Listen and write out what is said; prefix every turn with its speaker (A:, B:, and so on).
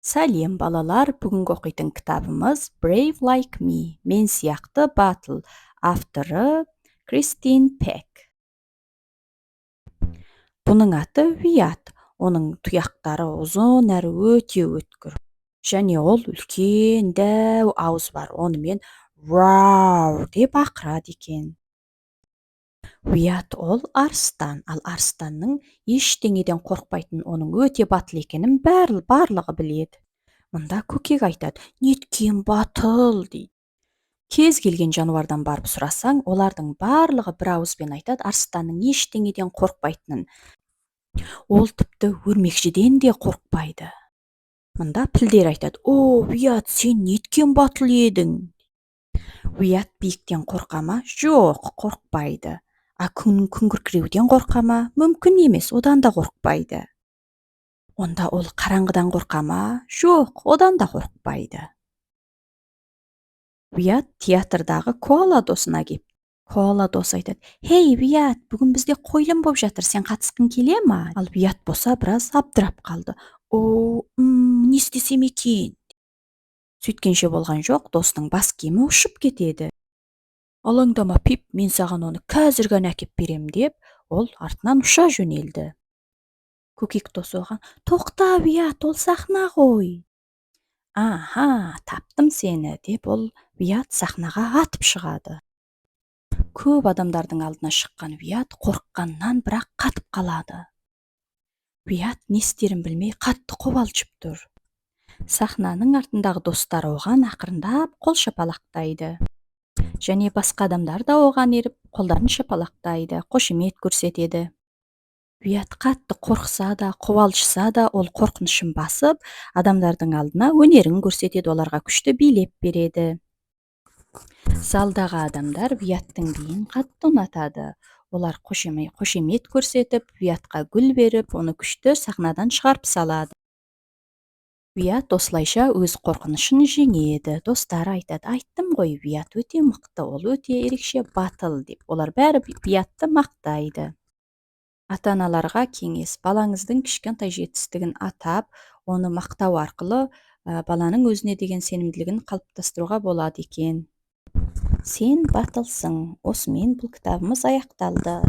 A: Сәлем балалар, бүгінгі оқитын кітабымыз Brave Like Me, мен сияқты батыл. Авторы Кристин Пек. Бұның аты Вият. Оның тұяқтары ұзын әрі өте өткір. Және ол үлкен дәу ауыз бар. Онымен «Рау» деп ақырады екен. Вият ол арыстан, ал арыстанның ештеңеден қорықпайтын, оның өте батыл екенін барлығы біледі. Мұнда көкек айтады, неткен батыл дейді. Кез келген жануардан барып сұрасаң, олардың барлығы бір ауызбен айтады, арыстанның ештеңеден қорықпайтынын. Ол тіпті өрмекшіден де қорықпайды. Мұнда пілдер айтады, о, Вият, сен неткен батыл едің. Вият биіктен қорқа ма? Жоқ, қорықпайды. А күңгіркіреуден қорқа ма? Мүмкін емес, одан да қорықпайды. Онда ол қараңғыдан қорқа ма? Жоқ, одан да қорықпайды. Вият театрдағы коала досына кеп. Коала дос айтады, «Хей, Вият, бүгін бізде қойылым болып жатыр, сен қатысқың келе ма?» Ал Вият болса біраз абдырап қалды. Не істесем екен? Сөйткенше болған жоқ, досының бас киімі ұшып кетеді. Алаңдама, Пип, мен саған оны қазір ғана әкеп берем деп, ол артынан ұша жөнелді. Көкек досы оған, тоқта, Вият, ол сахна ғой. Аха, таптым сені деп, ол Вият сахнаға атып шығады. Көп адамдардың алдына шыққан Вият қорыққаннан бірақ қатып қалады. Вият не істерін білмей қатты қобалжып тұр. Сахнаның артындағы достары оған ақырындап қол шапалақтайды. Және басқа адамдар да оған еріп, қолдарын шапалақтайды, қошемет көрсетеді. Вият қатты қорқса да, қобалжыса да, ол қорқынышын басып, адамдардың алдына өнерін көрсетеді, оларға күшті билеп береді. Залдағы адамдар Вияттың биін қатты ұнатады. Олар қошемет көрсетіп, Виятқа гүл беріп, оны күшті сахнадан шығарып салады. Вият осылайша өз қорқынышын жеңеді. Достары айтады, айттым ғой, Вият өте мықты, ол өте ерекше батыл деп. Олар бәрі Виятты мақтайды. Ата-аналарға кеңес: балаңыздың кішкентай жетістігін атап, оны мақтау арқылы баланың өзіне деген сенімділігін қалыптастыруға болады екен. Сен батылсың. Осымен бұл кітабымыз аяқталды.